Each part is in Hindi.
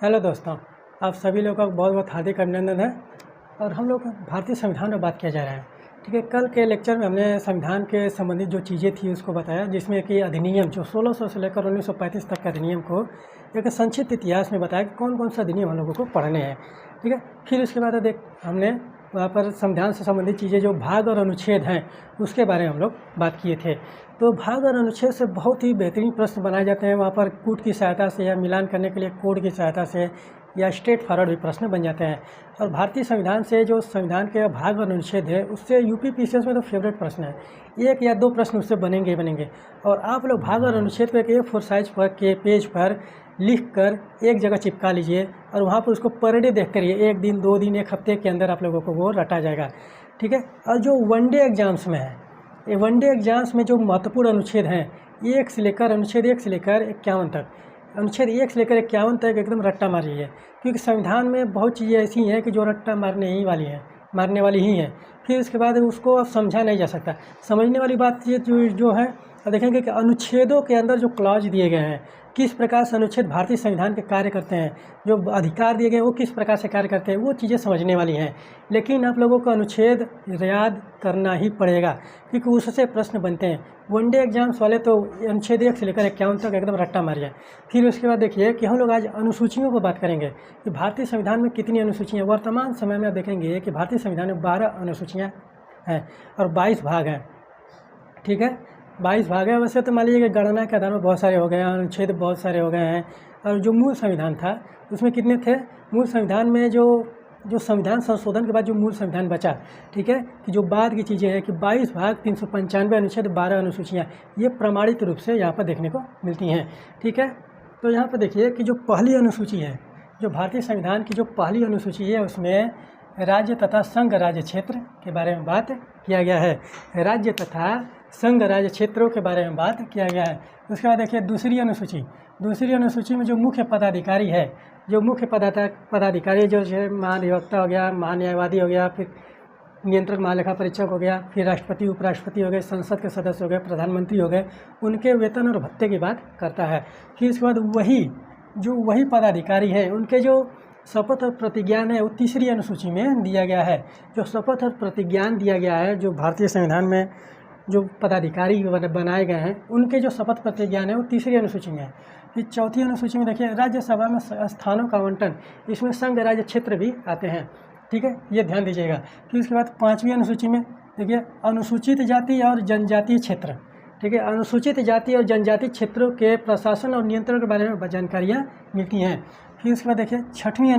हेलो दोस्तों, आप सभी लोगों का बहुत बहुत हार्दिक अभिनंदन है। और हम लोग भारतीय संविधान में बात किया जा रहा है। ठीक है, कल के लेक्चर में हमने संविधान के संबंधित जो चीज़ें थी उसको बताया, जिसमें कि अधिनियम जो 1600 से लेकर 1935 तक के अधिनियम को एक संक्षिप्त इतिहास में बताया कि कौन कौन सा अधिनियम हम लोगों को पढ़ने हैं। ठीक है, फिर उसके बाद हमने वहाँ पर संविधान से संबंधित चीज़ें जो भाग और अनुच्छेद हैं उसके बारे में हम लोग बात किए थे। तो भाग और अनुच्छेद से बहुत ही बेहतरीन प्रश्न बनाए जाते हैं वहाँ पर कूट की सहायता से, या मिलान करने के लिए कोड की सहायता से, या स्ट्रेट फॉरवर्ड भी प्रश्न बन जाते हैं। और भारतीय संविधान से जो संविधान के भाग और अनुच्छेद है उससे यूपी पीसीएस में तो फेवरेट प्रश्न है, 1 या 2 प्रश्न उससे बनेंगे ही बनेंगे। और आप लोग भाग और अनुच्छेद को एक A4 साइज पर के पेज पर लिख कर एक जगह चिपका लीजिए और वहाँ पर उसको पर डे देख करिए, 1 दिन 2 दिन 1 हफ्ते के अंदर आप लोगों को वो रटा जाएगा। ठीक है, और जो वनडे एग्जाम्स में है, ये वनडे एग्जाम्स में जो महत्वपूर्ण अनुच्छेद हैं, 1 से लेकर अनुच्छेद 1 से लेकर 51 तक, अनुच्छेद 1 से लेकर 51 तक एकदम रट्टा मारिए, क्योंकि संविधान में बहुत चीज़ें ऐसी हैं कि जो रट्टा मारने वाली ही हैं। फिर उसके बाद उसको अब समझा नहीं जा सकता। समझने वाली बात ये जो है, देखेंगे कि अनुच्छेदों के अंदर जो क्लॉज दिए गए हैं, किस प्रकार से अनुच्छेद भारतीय संविधान के कार्य करते हैं, जो अधिकार दिए गए वो किस प्रकार से कार्य करते हैं, वो चीज़ें समझने वाली हैं। लेकिन आप लोगों को अनुच्छेद याद करना ही पड़ेगा, क्योंकि उससे प्रश्न बनते हैं। वनडे एग्जाम्स वाले तो अनुच्छेद 1 से लेकर 51 तक एकदम रट्टा मारिए। फिर उसके बाद देखिए कि हम लोग आज अनुसूचियों पर बात करेंगे कि भारतीय संविधान में कितनी अनुसूचियाँ। वर्तमान समय में आप देखेंगे कि भारतीय संविधान में 12 अनुसूचियाँ हैं और 22 भाग हैं। ठीक है, 22 भाग है। वैसे तो मान लीजिए कि गणना के आधार में बहुत सारे हो गए हैं, अनुच्छेद बहुत सारे हो गए हैं। और जो मूल संविधान था उसमें कितने थे? मूल संविधान में जो संविधान संशोधन के बाद जो मूल संविधान बचा, ठीक है, कि जो बाद की चीज़ें हैं कि 22 भाग 395 अनुच्छेद 12 अनुसूचियाँ, ये प्रमाणित रूप से यहाँ पर देखने को मिलती हैं। ठीक है, तो यहाँ पर देखिए कि जो पहली अनुसूची है, जो भारतीय संविधान की जो पहली अनुसूची है, उसमें राज्य तथा संघ राज्य क्षेत्र के बारे में बात किया गया है। राज्य तथा संघ राज्य क्षेत्रों के बारे में बात किया गया है। उसके बाद देखिए दूसरी अनुसूची में जो मुख्य पदाधिकारी है, जो मुख्य पदाधिकारी जो है, महाधिवक्ता हो गया, महान्यायवादी हो गया, फिर नियंत्रक महालेखा परीक्षक हो गया, फिर राष्ट्रपति उपराष्ट्रपति हो गए, संसद के सदस्य हो गए, प्रधानमंत्री हो गए, उनके वेतन और भत्ते की बात करता है। फिर इसके बाद वही पदाधिकारी हैं, उनके जो शपथ और प्रतिज्ञान है वो तीसरी अनुसूची में दिया गया है। जो शपथ और प्रतिज्ञान दिया गया है, जो भारतीय संविधान में जो पदाधिकारी बनाए गए हैं, उनके जो शपथ प्रतिज्ञान है वो तीसरी अनुसूची में है। फिर चौथी अनुसूची में देखिए राज्यसभा में स्थानों का आवंटन, इसमें संघ राज्य क्षेत्र भी आते हैं। ठीक है, ये ध्यान दीजिएगा। फिर उसके बाद 5वीं अनुसूची में देखिए अनुसूचित जाति और जनजातीय क्षेत्र। ठीक है, अनुसूचित जाति और जनजाति क्षेत्रों के प्रशासन और नियंत्रण के बारे में जानकारियाँ मिलती हैं। फिर उसके बाद देखिए 6वीं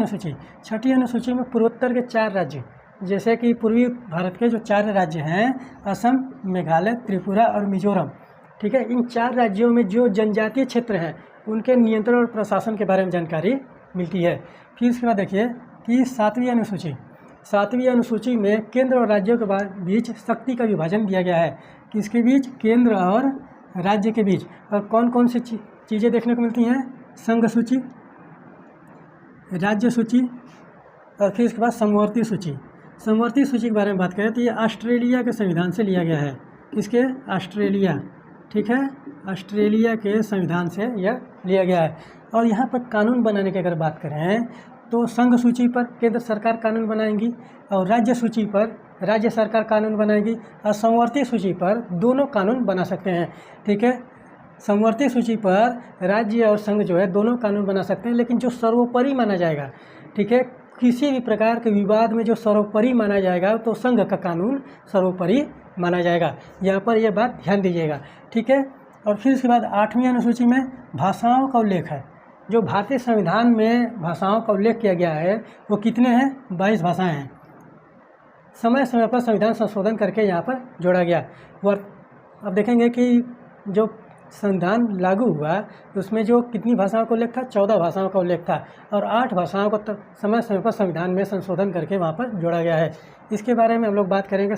अनुसूची में पूर्वोत्तर के 4 राज्य, जैसे कि पूर्वी भारत के जो 4 राज्य हैं, असम, मेघालय, त्रिपुरा और मिजोरम। ठीक है, इन 4 राज्यों में जो जनजातीय क्षेत्र हैं उनके नियंत्रण और प्रशासन के बारे में जानकारी मिलती है। फिर उसके बाद देखिए कि 7वीं अनुसूची में केंद्र और राज्यों के बीच शक्ति का विभाजन दिया गया है। किसके बीच? केंद्र और राज्य के बीच। और कौन कौन सी चीज़ें देखने को मिलती हैं? संघ सूची, राज्य सूची और फिर इसके बाद समवर्ती सूची के बारे में बात करें तो ये ऑस्ट्रेलिया के संविधान से लिया गया है। किसके? ऑस्ट्रेलिया। ठीक है, ऑस्ट्रेलिया के संविधान से यह लिया गया है। और यहाँ पर कानून बनाने की अगर बात करें तो संघ सूची पर केंद्र सरकार कानून बनाएंगी और राज्य सूची पर राज्य सरकार कानून बनाएगी, और समवर्ती सूची पर दोनों कानून बना सकते हैं। ठीक है, समवर्ती सूची पर राज्य और संघ जो है दोनों कानून बना सकते हैं, लेकिन जो सर्वोपरि माना जाएगा, ठीक है, किसी भी प्रकार के विवाद में जो सर्वोपरि माना जाएगा तो संघ का कानून सर्वोपरि माना जाएगा। यहाँ पर यह बात ध्यान दीजिएगा। ठीक है, और फिर उसके बाद 8वीं अनुसूची में भाषाओं का उल्लेख है। जो भारतीय संविधान में भाषाओं का उल्लेख किया गया है वो कितने हैं? 22 भाषाएँ हैं। समय समय पर संविधान संशोधन करके यहाँ पर जोड़ा गया। अब देखेंगे कि जो संविधान लागू हुआ उसमें जो कितनी भाषाओं का उल्लेख था? 14 भाषाओं का उल्लेख था, और 8 भाषाओं को समय समय पर संविधान में संशोधन करके वहाँ पर जोड़ा गया है। इसके बारे में हम लोग बात करेंगे।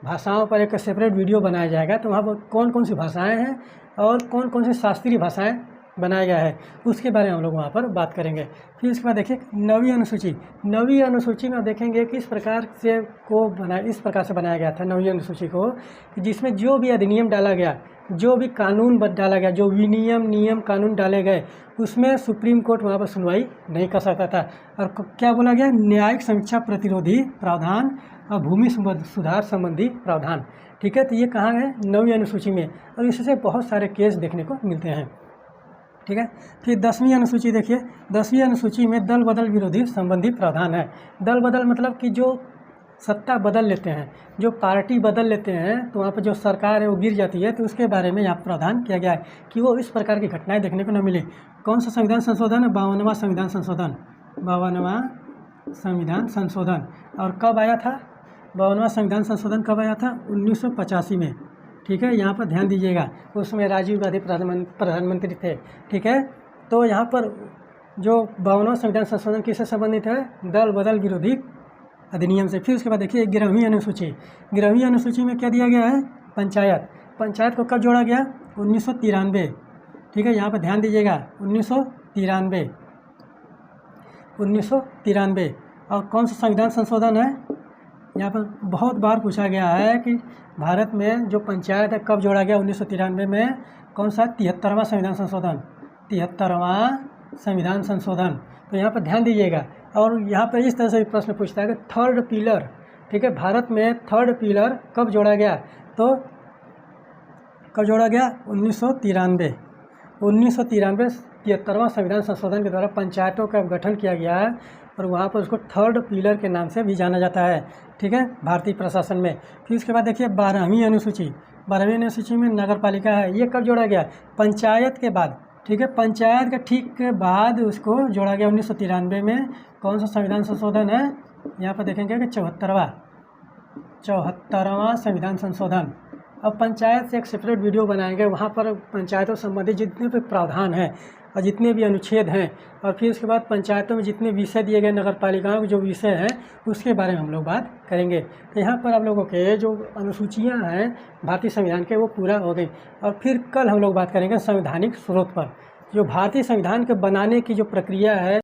भाषाओं पर एक सेपरेट वीडियो बनाया जाएगा, तो वहाँ पर कौन कौन सी भाषाएँ हैं और कौन कौन सी शास्त्रीय भाषाएँ बनाया गया है उसके बारे में हम लोग वहाँ पर बात करेंगे। फिर इसके बाद देखिए 9वीं अनुसूची में देखेंगे कि इस प्रकार से बनाया गया था 9वीं अनुसूची को, जिसमें जो भी अधिनियम डाला गया जो भी कानून डाला गया, जो विनियम नियम कानून डाले गए, उसमें सुप्रीम कोर्ट वहाँ पर सुनवाई नहीं कर सकता था। और क्या बोला गया, न्यायिक समीक्षा प्रतिरोधी प्रावधान और भूमि सुधार संबंधी प्रावधान। ठीक है, तो ये कहाँ है, 9वीं अनुसूची में, और इससे बहुत सारे केस देखने को मिलते हैं। ठीक है, फिर 10वीं अनुसूची देखिए, 10वीं अनुसूची में दल बदल विरोधी संबंधी प्रावधान है। दल बदल मतलब कि जो सत्ता बदल लेते हैं, जो पार्टी बदल लेते हैं, तो वहाँ पर जो सरकार है वो गिर जाती है, तो उसके बारे में यहाँ प्रावधान किया गया है कि वो इस प्रकार की घटनाएं देखने को न मिले। कौन सा संविधान संशोधन है, 52वां संविधान संशोधन, 52वां संविधान संशोधन। और कब आया था, 52वां संविधान संशोधन कब आया था, 1985 में। ठीक है, यहाँ पर ध्यान दीजिएगा, उसमें राजीव गांधी प्रधानमंत्री थे। ठीक है, तो यहाँ पर जो 52वां संविधान संशोधन किससे संबंधित है, दल बदल विरोधी अधिनियम से। फिर उसके बाद देखिए 11वीं अनुसूची, 11वीं अनुसूची में क्या दिया गया है, पंचायत। पंचायत को कब जोड़ा गया, 1993। ठीक है, यहाँ पर ध्यान दीजिएगा, 1993। और कौन सा संविधान संशोधन है, यहाँ पर बहुत बार पूछा गया है कि भारत में जो पंचायत है कब जोड़ा गया, 1993 में। कौन सा, 73वां संविधान संशोधन, 73वां संविधान संशोधन। तो यहाँ पर ध्यान दीजिएगा। और यहाँ पर इस तरह से प्रश्न पूछता है कि थर्ड पिलर, ठीक है, भारत में थर्ड पिलर कब जोड़ा गया, तो कब जोड़ा गया, 1993। 1993 73वां संविधान संशोधन के द्वारा पंचायतों का गठन किया गया है, और वहाँ पर उसको थर्ड पिलर के नाम से भी जाना जाता है। ठीक है, भारतीय प्रशासन में। फिर उसके बाद देखिए 12वीं अनुसूची, 12वीं अनुसूची में नगर पालिका है। ये कब जोड़ा गया, पंचायत के बाद। ठीक है, पंचायत के ठीक के बाद उसको जोड़ा गया 1993 में। कौन सा संविधान संशोधन है, यहाँ पर देखेंगे कि 74वां संविधान संशोधन। अब पंचायत से एक सेपरेट वीडियो बनाएंगे, वहाँ पर पंचायतों संबंधित जितने भी प्रावधान हैं और जितने भी अनुच्छेद हैं, और फिर उसके बाद पंचायतों में जितने विषय दिए गए, नगर पालिकाओं के जो विषय हैं उसके बारे में हम लोग बात करेंगे। तो यहाँ पर आप लोगों के जो अनुसूचियाँ हैं भारतीय संविधान के, वो पूरा हो गई। और फिर कल हम लोग बात करेंगे संवैधानिक स्रोत पर, जो भारतीय संविधान के बनाने की जो प्रक्रिया है।